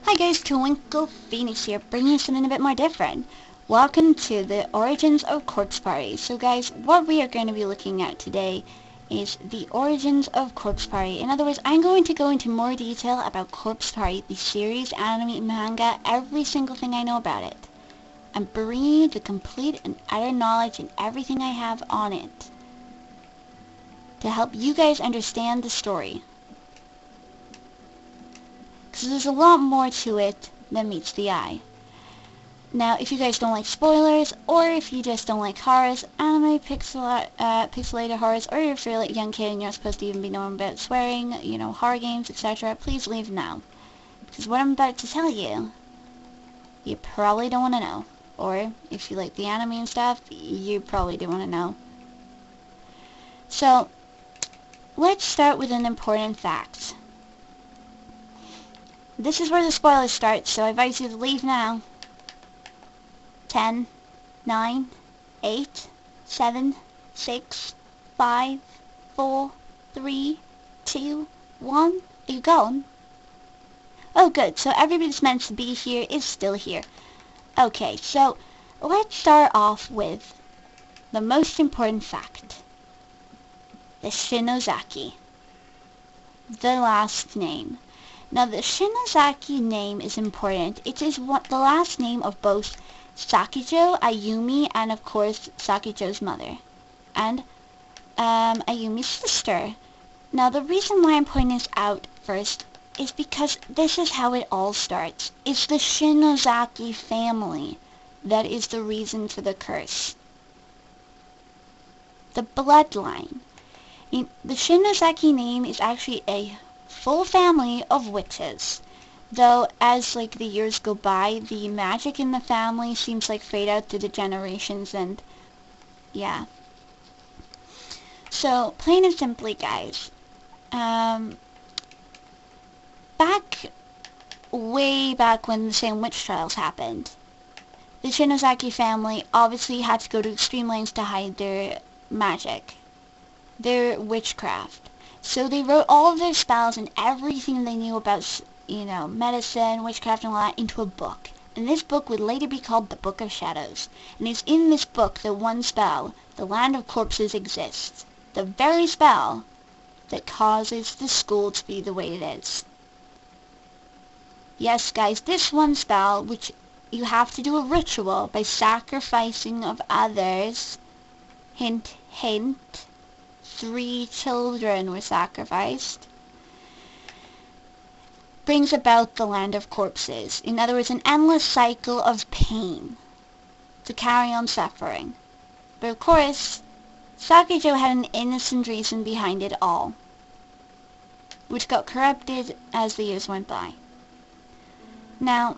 Hi guys, TwinklePhoenix here, bringing you something a bit more different. Welcome to the origins of Corpse Party. So guys, what we are going to be looking at today is the origins of Corpse Party. In other words, I'm going to go into more detail about Corpse Party, the series, anime, manga, every single thing I know about it. I'm bringing you the complete and utter knowledge and everything I have on it to help you guys understand the story. Because there's a lot more to it than meets the eye. Now, if you guys don't like spoilers, or if you just don't like horrors, anime, pixelated horrors, or if you're like a young kid and you're not supposed to even be knowing about swearing, you know, horror games, etc., please leave now. Because what I'm about to tell you, you probably don't want to know. Or, if you like the anime and stuff, you probably do want to know. So, let's start with an important fact. This is where the spoilers start, so I advise you to leave now. 10, 9, 8, 7, 6, 5, 4, 3, 2, 1. Are you going? Oh good, so everybody that's meant to be here is still here. Okay, so let's start off with the most important fact. The Shinozaki. The last name. Now the Shinozaki name is important. It is the last name of both Sakijo, Ayumi, and of course Sakijo's mother, and Ayumi's sister. Now the reason why I'm pointing this out first is because this is how it all starts. It's the Shinozaki family that is the reason for the curse. The bloodline. The Shinozaki name is actually a full family of witches, though as like the years go by, the magic in the family seems like fade out through the generations, and yeah. So plain and simply guys, way back when the same witch trials happened, the Shinozaki family obviously had to go to extreme lengths to hide their magic, their witchcraft. So they wrote all of their spells and everything they knew about, you know, medicine, witchcraft and all that into a book. And this book would later be called the Book of Shadows. And it's in this book that one spell, the Land of Corpses, exists. The very spell that causes the school to be the way it is. Yes guys, this one spell, which you have to do a ritual by sacrificing of others. Hint, hint. 3 children were sacrificed, brings about the Land of Corpses. In other words, an endless cycle of pain to carry on suffering. But of course, Sakijo had an innocent reason behind it all, which got corrupted as the years went by. Now,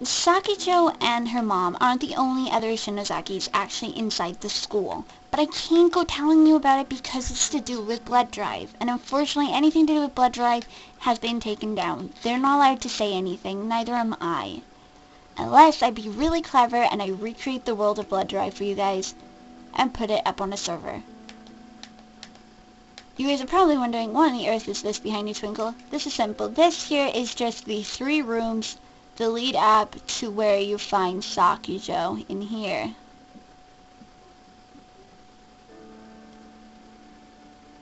Sakijo and her mom aren't the only other Shinozakis actually inside the school, but I can't go telling you about it because it's to do with blood drive, and unfortunately anything to do with blood drive has been taken down. They're not allowed to say anything, neither am I. Unless I be really clever and I recreate the world of blood drive for you guys and put it up on a server. You guys are probably wondering, what on the earth is this behind you, Twinkle? This is simple. This here is just the 3 rooms that lead up to where you find Sakijo in here.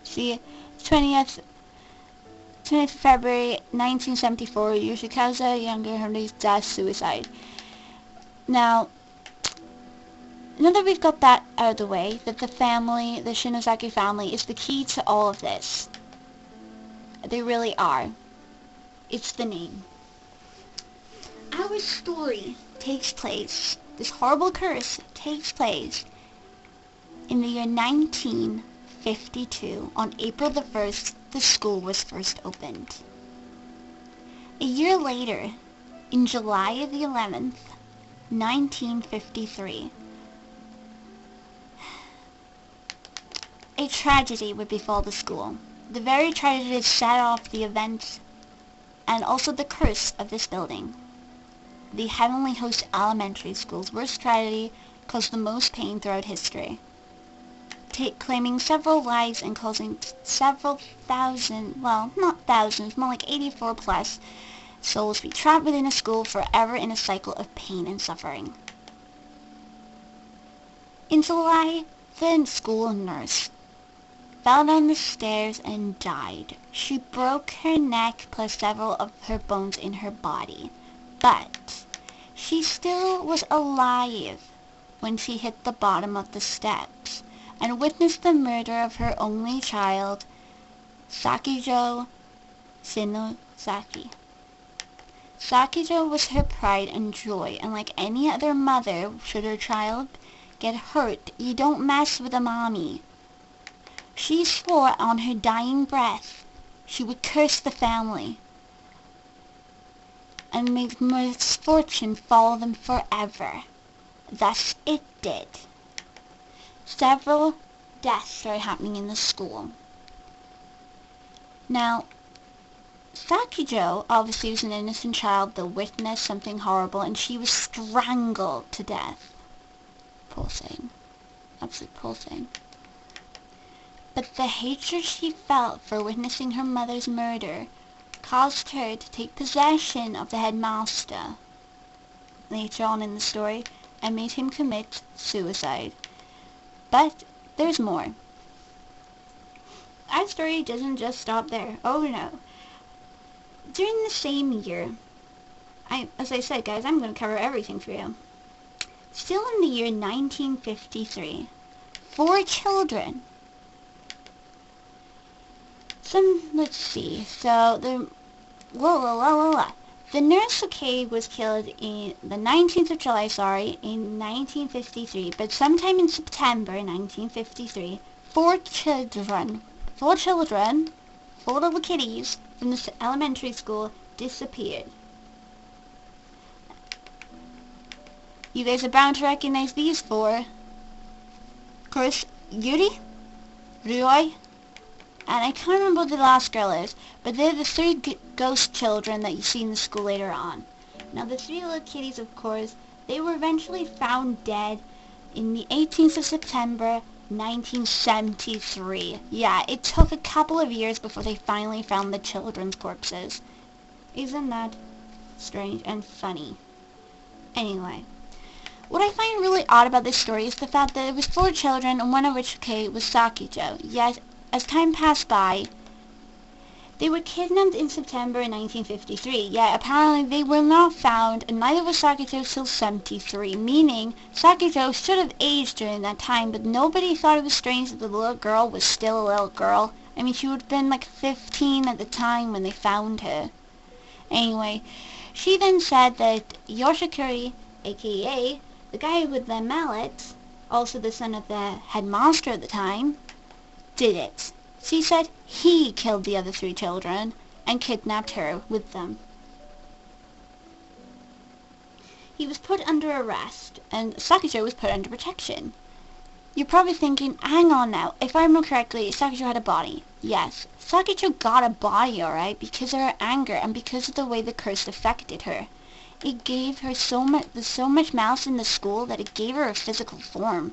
See, 20th February 1974, Yoshikazu Younger's death, suicide. Now, now that we've got that out of the way, that the family, the Shinozaki family, is the key to all of this. They really are. It's the name. Our story takes place, this horrible curse takes place in the year 1952. On April the 1st, the school was first opened. A year later, in July the 11th, 1953, a tragedy would befall the school. The very tragedy that set off the events and also the curse of this building. The Heavenly Host Elementary School's worst tragedy caused the most pain throughout history, claiming several lives and causing several thousand, well, not thousands, more like 84 plus souls be trapped within a school forever in a cycle of pain and suffering. In July, the school nurse fell down the stairs and died. She broke her neck plus several of her bones in her body, but she still was alive when she hit the bottom of the steps and witnessed the murder of her only child, Sakijo Shinozaki. Sakijo was her pride and joy, and like any other mother, should her child get hurt, you don't mess with a mommy. She swore on her dying breath she would curse the family and make misfortune follow them forever. Thus it did. Several deaths started happening in the school. Now, Sakijo obviously was an innocent child that witnessed something horrible, and she was strangled to death. Poor thing. Absolute poor thing. But the hatred she felt for witnessing her mother's murder caused her to take possession of the headmaster later on in the story and made him commit suicide. But there's more. Our story doesn't just stop there. Oh no. During the same year, as I said, guys, I'm going to cover everything for you. Still in the year 1953, 4 children. Let's see, so the nurse, was killed in the 19th of July, in 1953, but sometime in September 1953, 4 little kitties from the elementary school disappeared. You guys are bound to recognize these 4. Of course, Yuri, Ryoi, and I can't remember what the last girl is, but they're the 3 ghost children that you see in the school later on. Now the 3 little kitties, of course, they were eventually found dead in the 18th of September 1973. Yeah, it took a couple of years before they finally found the children's corpses. Isn't that strange and funny? Anyway, what I find really odd about this story is the fact that it was 4 children, and one of which, was Sakijo. Yet, as time passed by, they were kidnapped in September 1953, yet apparently they were not found, and neither was Sakijo till 73, meaning Sakijo should have aged during that time, but nobody thought it was strange that the little girl was still a little girl. I mean, she would have been like 15 at the time when they found her. Anyway, she then said that Yoshikuri, aka the guy with the mallet, also the son of the headmaster at the time, did it. She said he killed the other 3 children and kidnapped her with them. He was put under arrest, and Sakijo was put under protection. You're probably thinking, hang on now, if I remember correctly, Sakijo had a body. Yes, Sakijo got a body, alright, because of her anger and because of the way the curse affected her. It gave her so much malice in the school that it gave her a physical form.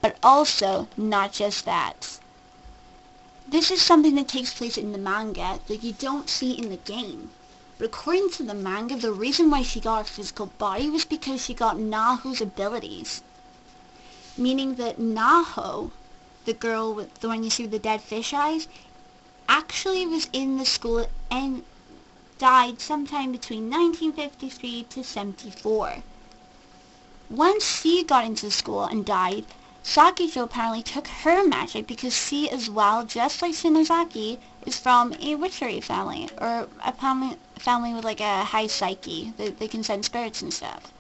But also, not just that. This is something that takes place in the manga that you don't see in the game. But according to the manga, the reason why she got a physical body was because she got Naho's abilities. Meaning that Naho, the girl with the one you see with the dead fish eyes, actually was in the school and died sometime between 1953 to 74. Once she got into the school and died, Sakijo apparently took her magic because she as well, just like Shinozaki, is from a witchery family, or a family with like a high psyche. They can send spirits and stuff.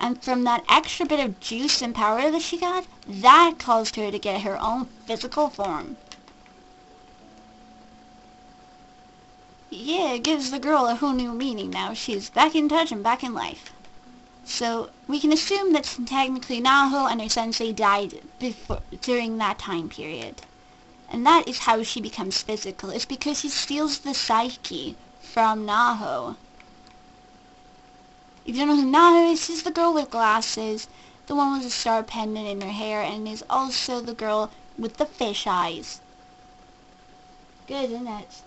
And from that extra bit of juice and power that she got, that caused her to get her own physical form. Yeah, it gives the girl a whole new meaning now. She's back in touch and back in life. So, we can assume that technically Naho and her sensei died during that time period. And that is how she becomes physical. It's because she steals the psyche from Naho. If you don't know who Naho is, she's the girl with glasses, the one with a star pendant in her hair, and is also the girl with the fish eyes. Good, isn't it?